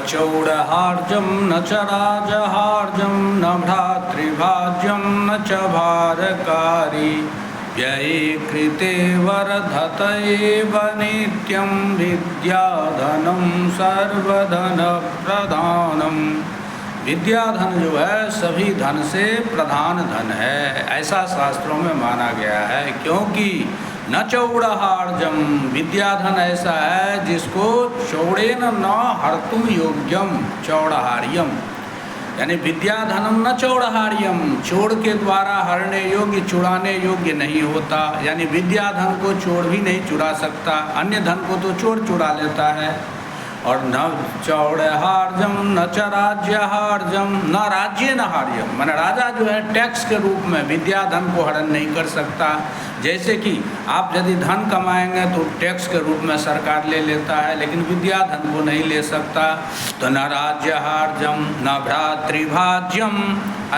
चौड़हार्जं न च राजहार्जं न भ्रातृभाज्यं न च भारकारी व्यये कृते वर्धत एव नित्यं विद्याधनं सर्वधनप्रधानम्। विद्याधन जो है सभी धन से प्रधान धन है, ऐसा शास्त्रों में माना गया है। क्योंकि न चौड़हार्जम, विद्याधन ऐसा है जिसको चौड़ेन न हर्तुम योग्यम चौड़हार्यम, यानी विद्याधनम न चौड़हार्यम, चोर के द्वारा हरने योग्य चुराने योग्य नहीं होता। यानी विद्याधन को चोर भी नहीं चुरा सकता, अन्य धन को तो चोर चुरा लेता है। और न चौड़हार्जम न च राज्यहार्जम, न राज्य न हार्यम, माने राजा जो है टैक्स के रूप में विद्याधन को हरण नहीं कर सकता। जैसे कि आप यदि धन कमाएंगे तो टैक्स के रूप में सरकार ले लेता है, लेकिन विद्याधन को नहीं ले सकता। तो न राज्यहार्जम न भ्रातृभाज्यम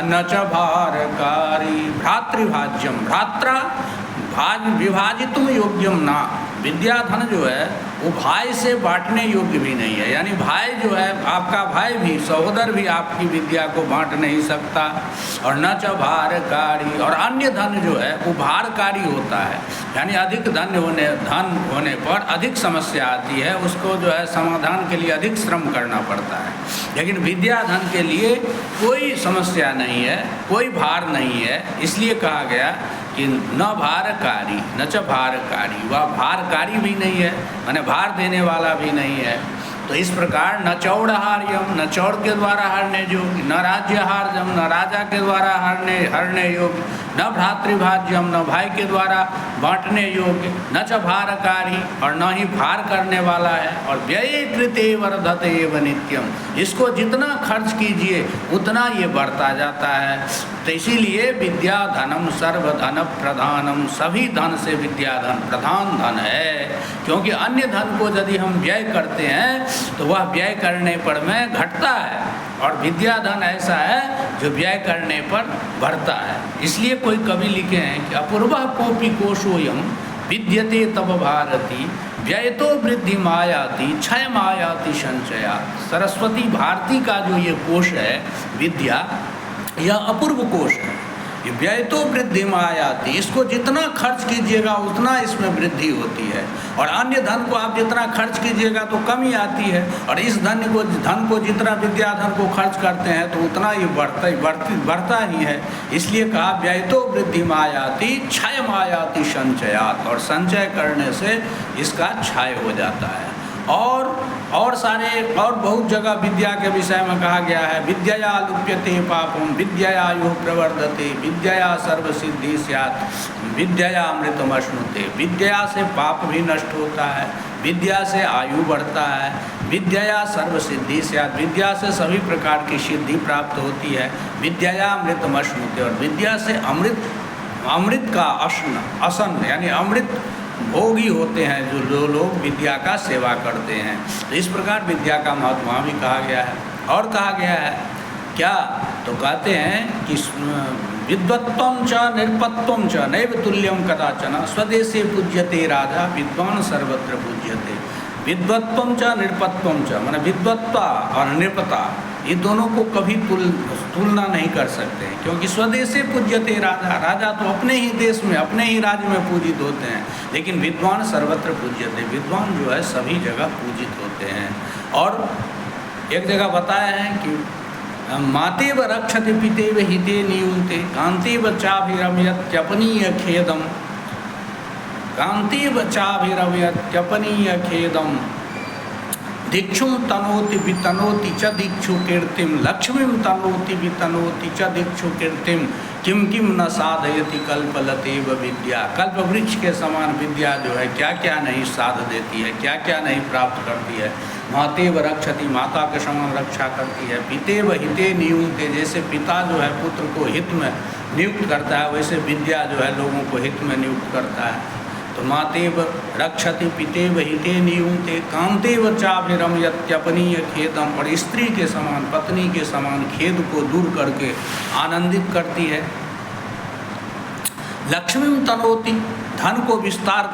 न च भारकारी, भ्रातृभाज्यम, भ्रात्रा भाज विभाजितुम योग्यम ना, विद्याधन जो है वो भाई से बांटने योग्य भी नहीं है। यानी भाई जो है आपका भाई भी, सहोदर भी आपकी विद्या को बांट नहीं सकता। और न च भारकारी, और अन्य धन जो है वो भारकारी होता है, यानी अधिक धन होने पर अधिक समस्या आती है, उसको जो है समाधान के लिए अधिक श्रम करना पड़ता है। लेकिन विद्याधन के लिए कोई समस्या नहीं है, कोई भार नहीं है। इसलिए कहा गया कि न भारकारी न च भारकारी, वह भारकारी भी नहीं है, माने भार देने वाला भी नहीं है। तो इस प्रकार न चौड़हार्यम, न चौड़ के द्वारा हरने योग्य, न राज्यहार्जम, न राजा के द्वारा हरने योग्य, न भ्रातृभाज्यम, न भाई के द्वारा बांटने योग्य, न च भारकारी, और न ही भार करने वाला है। और व्यये कृते वर्धते एव नित्यम, इसको जितना खर्च कीजिए उतना ये बढ़ता जाता है। तो इसीलिए विद्याधनम सर्वधन प्रधानम, सभी धन से विद्याधन प्रधान धन है। क्योंकि अन्य धन को यदि हम व्यय करते हैं तो वह व्यय करने पर में घटता है, और विद्याधन ऐसा है जो व्यय करने पर बढ़ता है। इसलिए कोई कवि लिखे हैं कि अपूर्वः कोपि कोशोऽयं विद्यते तब भारती व्ययतो वृद्धि मायाति क्षय मायाति संचया। सरस्वती भारती का जो ये कोश है विद्या, यह अपूर्व कोश है। ये व्ययतो वृद्धि मायाति, इसको जितना खर्च कीजिएगा उतना इसमें वृद्धि होती है, और अन्य धन को आप जितना खर्च कीजिएगा तो कमी आती है। और इस धन को जितना विद्याधन को खर्च करते हैं तो उतना ही बढ़ता ही है। इसलिए कहा व्ययतो वृद्धि मायाति क्षय मायाति संचयात, और संचय करने से इसका क्षय हो जाता है। और बहुत जगह विद्या के विषय में कहा गया है, विद्यया लुप्यते पापम विद्यया युः प्रवर्धते विद्यया सर्वसिद्धि स्यात् विद्यया अमृतमश्नुते। विद्या से पाप भी नष्ट होता है, विद्या से आयु बढ़ता है, विद्यया सर्वसिद्धि स्यात्, विद्या से सभी प्रकार की सिद्धि प्राप्त होती है, विद्यया अमृतमश्नुते, और विद्या से अमृत का असन यानी अमृत भोगी होते हैं जो लोग विद्या का सेवा करते हैं। तो इस प्रकार विद्या का महत्व वहाँ भी कहा गया है। और कहा गया है क्या, तो कहते हैं कि विद्वत्वं च निरपत्वं च नैव तुल्यं कदाचन स्वदेशे पूज्यते राजा विद्वान सर्वत्र पूज्यते। विद्वत्वं च निरपत्वं च, माने विद्वत्ता और निरपता, ये दोनों को कभी तुलना नहीं कर सकते हैं। क्योंकि स्वदेशे पूज्यते राजा, राजा तो अपने ही देश में अपने ही राज्य में पूजित होते हैं, लेकिन विद्वान सर्वत्र पूज्यते, विद्वान जो है सभी जगह पूजित होते हैं। और एक जगह बताया है कि मातेव रक्षति पितेव हिते नियुंते कांतेव चाभिरम्यत्यपनीय खेदम, कांतेव चाभिरम्यत्यपनीय खेदम दीक्षुम तनोति वितनोति च दीक्षु कीर्तिम लक्ष्मीम तनोति वितनोति च दीक्षु कीर्तिम किम किम न साधयति कल्पलतेव विद्या। कल्प वृक्ष के समान विद्या जो है क्या क्या नहीं साध देती है, क्या क्या नहीं प्राप्त करती है। मातेव रक्षति, माता के समान रक्षा करती है। पितेव हिते नियुंते, जैसे पिता जो है पुत्र को हित में नियुक्त करता है, वैसे विद्या जो है लोगों को हित में नियुक्त करता है। तो मातेव रक्षति पितेव हिते नियुंते कांतेव चाभिरम्यत्यपनीय खेदम, और स्त्री के समान पत्नी के समान खेद को दूर करके आनंदित करती है। लक्ष्मीम तनोति, धन को विस्तार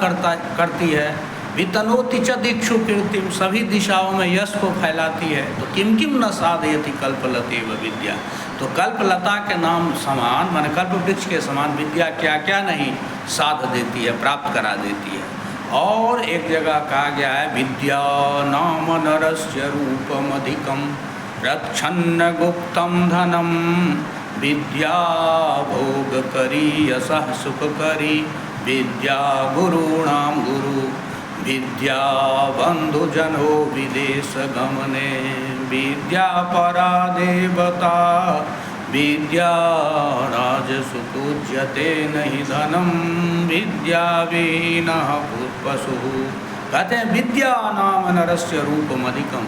करती है। वितनोति च दिक्षु कीर्तिम, सभी दिशाओं में यश को फैलाती है। तो किम किम न साधयति कल्पलतेव विद्या, तो कल्पलता के नाम समान माने कल्प वृक्ष के समान विद्या क्या क्या नहीं साध देती है, प्राप्त करा देती है। और एक जगह कहा गया है विद्या नाम नरस्य रूपमधिकम रक्षन्न गुप्तम धनम, विद्या भोग करी यशः सुख करी, विद्या गुरूणाम गुरु, विद्या बंधुजनो विदेश गमने, विद्या परा देवता, विद्या राजसु पूज्यते नहीं धनम, विद्या विहीनः पशुः। कहते हैं विद्या नाम नरस्य रूपम अधिकम,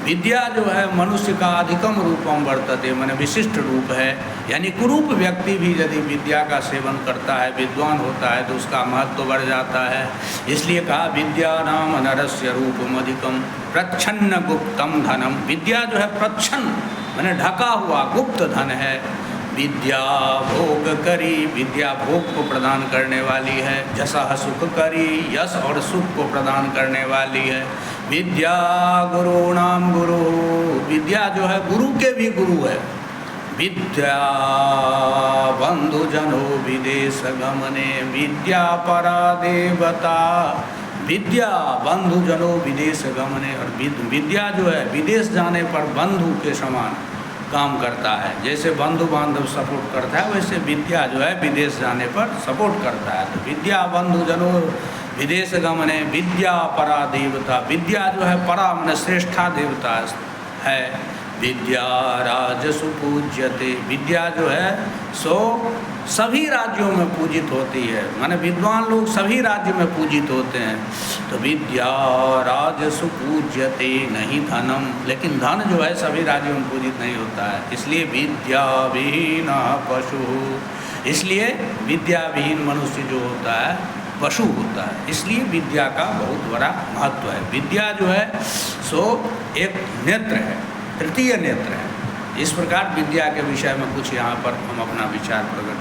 विद्या जो है मनुष्य का अधिकम रूपम वर्तते, माने विशिष्ट रूप है। यानी कुरूप व्यक्ति भी यदि विद्या का सेवन करता है, विद्वान होता है, तो उसका महत्व बढ़ जाता है। इसलिए कहा विद्या नाम नरस्य रूपम अधिकम प्रच्छन्न गुप्तम धनम, विद्या जो है प्रच्छन्न माने ढका हुआ गुप्त धन है। विद्या भोग करी, विद्या भोग को प्रदान करने वाली है। जसः सुख करी, यश और सुख को प्रदान करने वाली है। विद्या गुरूणाम गुरु, विद्या जो है गुरु के भी गुरु है। विद्या बंधुजनो विदेश गमने, विद्या परा देवता, विद्या बंधुजनो विदेश गमने, और विद्या जो है विदेश जाने पर बंधु के समान काम करता है। जैसे बंधु बांधव सपोर्ट करता है, वैसे विद्या जो है विदेश जाने पर सपोर्ट करता है। तो विद्या बंधुजनो विदेश गमने, विद्या परा देवता, विद्या जो है परा माने श्रेष्ठा देवता है। विद्या राजसु पूज्यते, विद्या जो है सो सभी राज्यों में पूजित होती है, माने विद्वान लोग सभी राज्य में पूजित होते हैं। तो विद्या राजसु पूज्यते नहीं धनम, लेकिन धन जो है सभी राज्यों में पूजित नहीं होता है। इसलिए विद्या विहीन पशु, इसलिए विद्या विहीन मनुष्य जो होता है पशु होता है। इसलिए विद्या का बहुत बड़ा महत्व है। विद्या जो है सो एक नेत्र है, तृतीय नेत्र है। इस प्रकार विद्या के विषय में कुछ यहाँ पर हम अपना विचार प्रकट